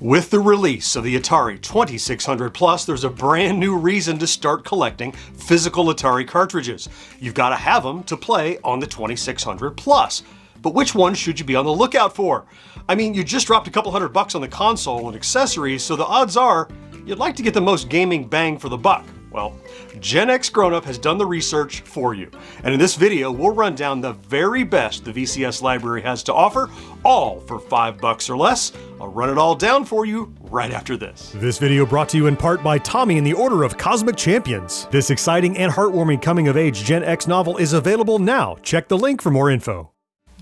With the release of the Atari 2600 Plus, there's a brand new reason to start collecting physical Atari cartridges. You've got to have them to play on the 2600 Plus. But which one should you be on the lookout for? I mean, you just dropped a couple $100 on the console and accessories, so the odds are you'd like to get the most gaming bang for the buck. Well, GenXGrownUp has done the research for you. And in this video, we'll run down the very best the VCS library has to offer, all for $5 or less. I'll run it all down for you right after this. This video brought to you in part by Tommy in the Order of Cosmic Champions. This exciting and heartwarming coming-of-age Gen X novel is available now. Check the link for more info.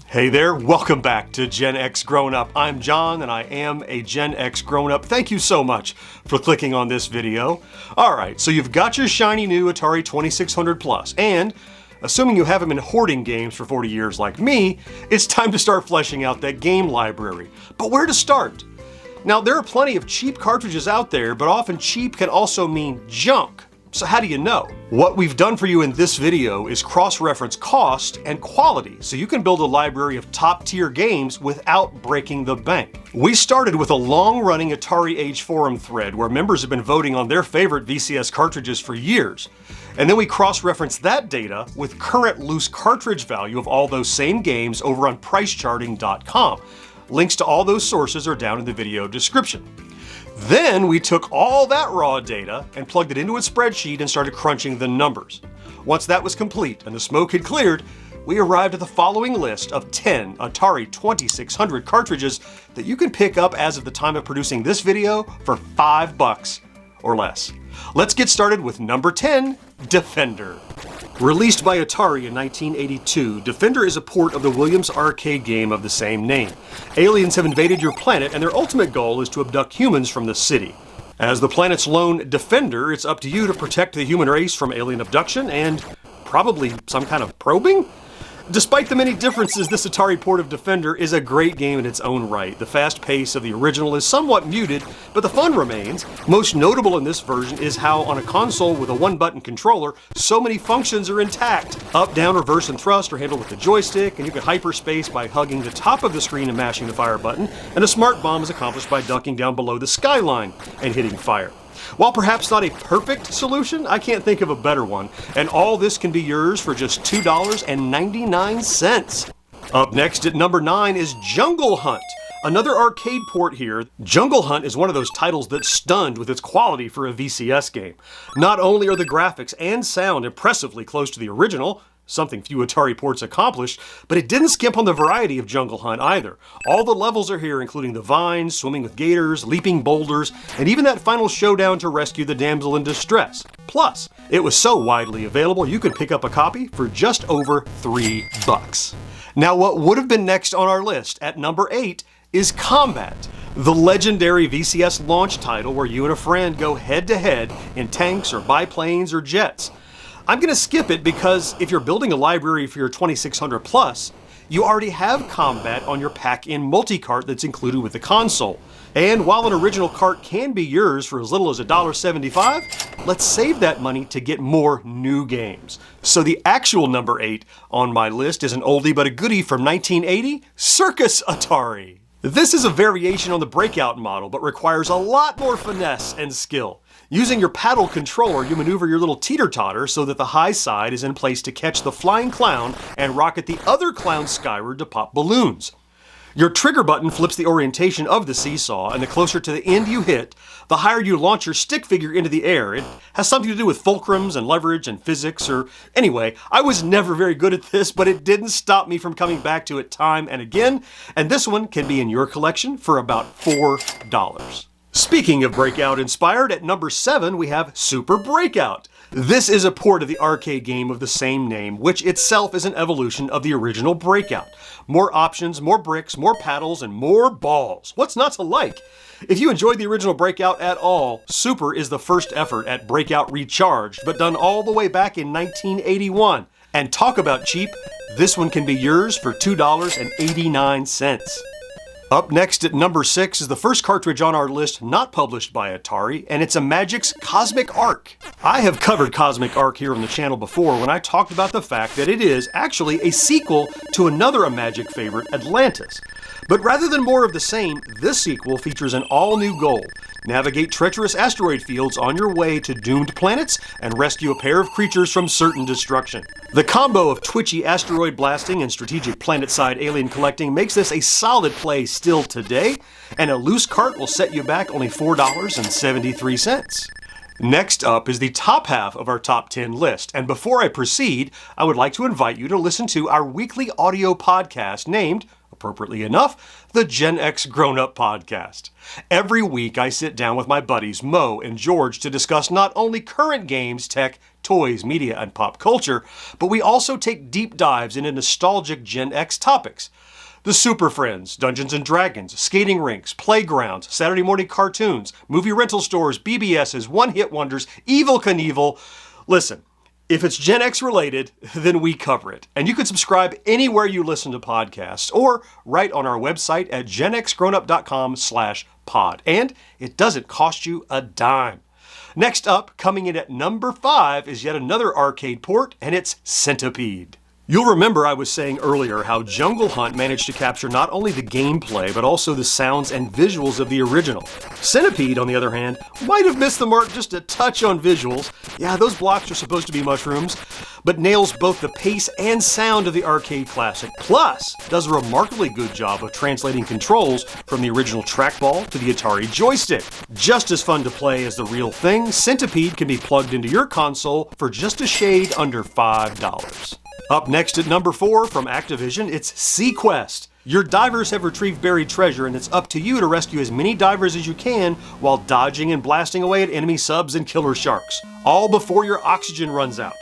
Hey there, welcome back to Gen X Grown Up. I'm John and I am a Gen X Grown Up. Thank you so much for clicking on this video. Alright, so you've got your shiny new Atari 2600 Plus, and assuming you haven't been hoarding games for 40 years like me, it's time to start fleshing out that game library. But where to start? Now, there are plenty of cheap cartridges out there, but often cheap can also mean junk. So how do you know? What we've done for you in this video is cross-reference cost and quality, so you can build a library of top-tier games without breaking the bank. We started with a long-running Atari Age forum thread where members have been voting on their favorite VCS cartridges for years. And then we cross-referenced that data with current loose cartridge value of all those same games over on pricecharting.com. Links to all those sources are down in the video description. Then we took all that raw data and plugged it into a spreadsheet and started crunching the numbers. Once that was complete and the smoke had cleared, we arrived at the following list of 10 Atari 2600 cartridges that you can pick up as of the time of producing this video for $5 or less. Let's get started with number 10, Defender. Released by Atari in 1982, Defender is a port of the Williams arcade game of the same name. Aliens have invaded your planet and their ultimate goal is to abduct humans from the city. As the planet's lone defender, it's up to you to protect the human race from alien abduction and probably some kind of probing? Despite the many differences, this Atari port of Defender is a great game in its own right. The fast pace of the original is somewhat muted, but the fun remains. Most notable in this version is how, on a console with a one-button controller, so many functions are intact. Up, down, reverse, and thrust are handled with the joystick, and you can hyperspace by hugging the top of the screen and mashing the fire button, and a smart bomb is accomplished by ducking down below the skyline and hitting fire. While perhaps not a perfect solution, I can't think of a better one, and all this can be yours for just $2.99. Up next at number 9 is Jungle Hunt. Another arcade port here. Jungle Hunt is one of those titles that stunned with its quality for a VCS game. Not only are the graphics and sound impressively close to the original, something few Atari ports accomplished, but it didn't skimp on the variety of Jungle Hunt either. All the levels are here, including the vines, swimming with gators, leaping boulders, and even that final showdown to rescue the damsel in distress. Plus, it was so widely available you could pick up a copy for just over $3. Now, what would have been next on our list at number 8 is Combat, the legendary VCS launch title where you and a friend go head-to-head in tanks or biplanes or jets. I'm going to skip it because if you're building a library for your 2600 Plus, you already have Combat on your pack-in multi-cart that's included with the console. And while an original cart can be yours for as little as $1.75, let's save that money to get more new games. So the actual number 8 on my list is an oldie but a goodie from 1980, Circus Atari. This is a variation on the Breakout model, but requires a lot more finesse and skill. Using your paddle controller, you maneuver your little teeter-totter so that the high side is in place to catch the flying clown and rocket the other clown skyward to pop balloons. Your trigger button flips the orientation of the seesaw, and the closer to the end you hit, the higher you launch your stick figure into the air. It has something to do with fulcrums and leverage and physics, or anyway, I was never very good at this, but it didn't stop me from coming back to it time and again, and this one can be in your collection for about $4. Speaking of Breakout inspired, at number 7 we have Super Breakout. This is a port of the arcade game of the same name, which itself is an evolution of the original Breakout. More options, more bricks, more paddles, and more balls. What's not to like? If you enjoyed the original Breakout at all, Super is the first effort at Breakout Recharged, but done all the way back in 1981. And talk about cheap, this one can be yours for $2.89. Up next at number 6 is the first cartridge on our list not published by Atari, and it's a Magic's Cosmic Arc. I have covered Cosmic Arc here on the channel before when I talked about the fact that it is actually a sequel to another Magic favorite, Atlantis. But rather than more of the same, this sequel features an all-new goal. Navigate treacherous asteroid fields on your way to doomed planets and rescue a pair of creatures from certain destruction. The combo of twitchy asteroid blasting and strategic planet-side alien collecting makes this a solid play still today, and a loose cart will set you back only $4.73. Next up is the top half of our top 10 list, and before I proceed, I would like to invite you to listen to our weekly audio podcast named, appropriately enough, the GenXGrownUp podcast. Every week I sit down with my buddies Mo and George to discuss not only current games, tech, toys, media, and pop culture, but we also take deep dives into nostalgic Gen X topics. The Super Friends, Dungeons & Dragons, skating rinks, playgrounds, Saturday morning cartoons, movie rental stores, BBSs, one-hit wonders, Evel Knievel. Listen, if it's Gen X related, then we cover it. And you can subscribe anywhere you listen to podcasts or right on our website at genxgrownup.com/pod. And it doesn't cost you a dime. Next up, coming in at number 5 is yet another arcade port, and it's Centipede. You'll remember I was saying earlier how Jungle Hunt managed to capture not only the gameplay, but also the sounds and visuals of the original. Centipede, on the other hand, might have missed the mark just a touch on visuals. Yeah, those blocks are supposed to be mushrooms, but nails both the pace and sound of the arcade classic, plus does a remarkably good job of translating controls from the original trackball to the Atari joystick. Just as fun to play as the real thing, Centipede can be plugged into your console for just a shade under $5. Up next at number 4 from Activision, it's SeaQuest. Your divers have retrieved buried treasure, and it's up to you to rescue as many divers as you can while dodging and blasting away at enemy subs and killer sharks, all before your oxygen runs out.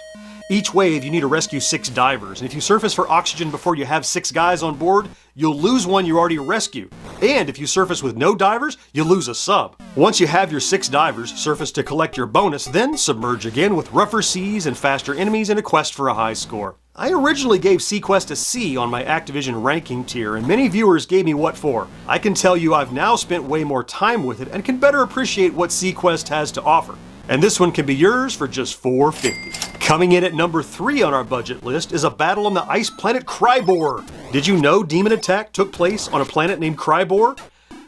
Each wave, you need to rescue 6 divers, and if you surface for oxygen before you have 6 guys on board, you'll lose one you already rescued. And if you surface with no divers, you lose a sub. Once you have your 6 divers, surface to collect your bonus, then submerge again with rougher seas and faster enemies in a quest for a high score. I originally gave SeaQuest a C on my Activision ranking tier, and many viewers gave me what for. I can tell you I've now spent way more time with it and can better appreciate what SeaQuest has to offer. And this one can be yours for just $4.50. Coming in at number 3 on our budget list is a battle on the ice planet Krybor. Did you know Demon Attack took place on a planet named Krybor?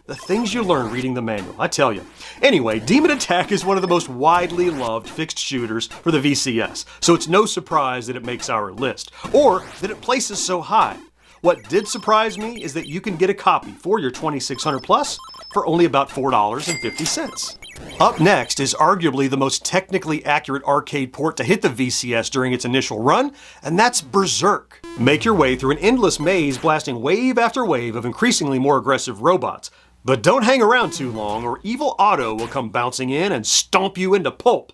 The things you learn reading the manual, I tell you. Anyway, Demon Attack is one of the most widely loved fixed shooters for the VCS, so it's no surprise that it makes our list, or that it places so high. What did surprise me is that you can get a copy for your 2600 plus for only about $4.50. Up next is arguably the most technically accurate arcade port to hit the VCS during its initial run, and that's Berserk. Make your way through an endless maze blasting wave after wave of increasingly more aggressive robots. But don't hang around too long or Evil Otto will come bouncing in and stomp you into pulp.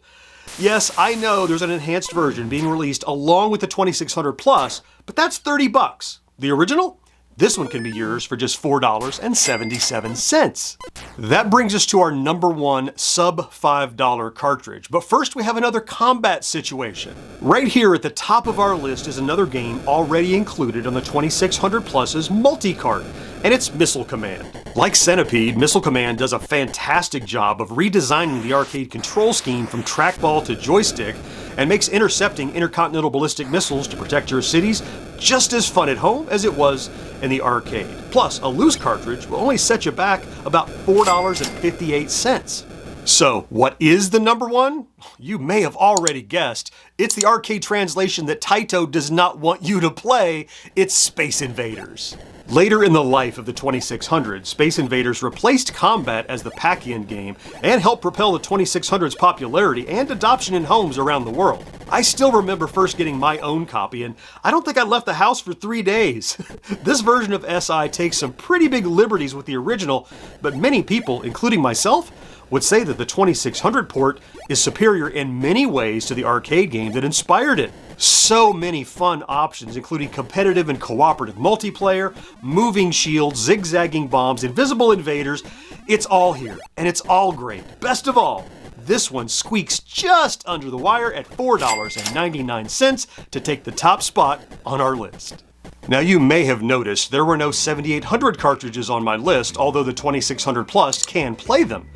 Yes, I know there's an enhanced version being released along with the 2600 plus, but that's $30. The original? This one can be yours for just $4.77. That brings us to our number 1 sub $5 cartridge. But first we have another combat situation. Right here at the top of our list is another game already included on the 2600 Plus's multi-cart, and it's Missile Command. Like Centipede, Missile Command does a fantastic job of redesigning the arcade control scheme from trackball to joystick and makes intercepting intercontinental ballistic missiles to protect your cities just as fun at home as it was in the arcade. Plus, a loose cartridge will only set you back about $4.58. So, what is the number 1? You may have already guessed. It's the arcade translation that Taito does not want you to play. It's Space Invaders. Later in the life of the 2600, Space Invaders replaced combat as the pack-in game and helped propel the 2600's popularity and adoption in homes around the world. I still remember first getting my own copy, and I don't think I left the house for 3 days. This version of SI takes some pretty big liberties with the original, but many people, including myself, would say that the 2600 port is superior in many ways to the arcade game that inspired it. So many fun options, including competitive and cooperative multiplayer, moving shields, zigzagging bombs, invisible invaders. It's all here, and it's all great. Best of all, this one squeaks just under the wire at $4.99 to take the top spot on our list. Now you may have noticed there were no 7800 cartridges on my list, although the 2600 Plus can play them.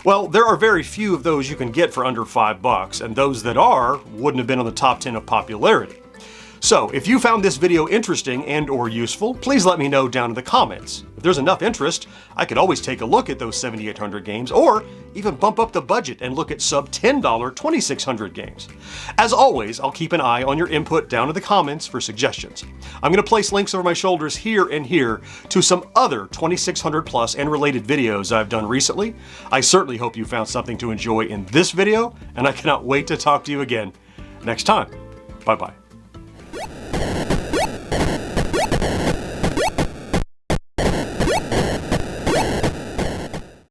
Well, there are very few of those you can get for under $5, and those that are wouldn't have been on the top 10 of popularity. So, if you found this video interesting and or useful, please let me know down in the comments. If there's enough interest, I could always take a look at those 7,800 games, or even bump up the budget and look at sub $10 2,600 games. As always, I'll keep an eye on your input down in the comments for suggestions. I'm going to place links over my shoulders here and here to some other 2,600 plus and related videos I've done recently. I certainly hope you found something to enjoy in this video, and I cannot wait to talk to you again next time. Bye-bye.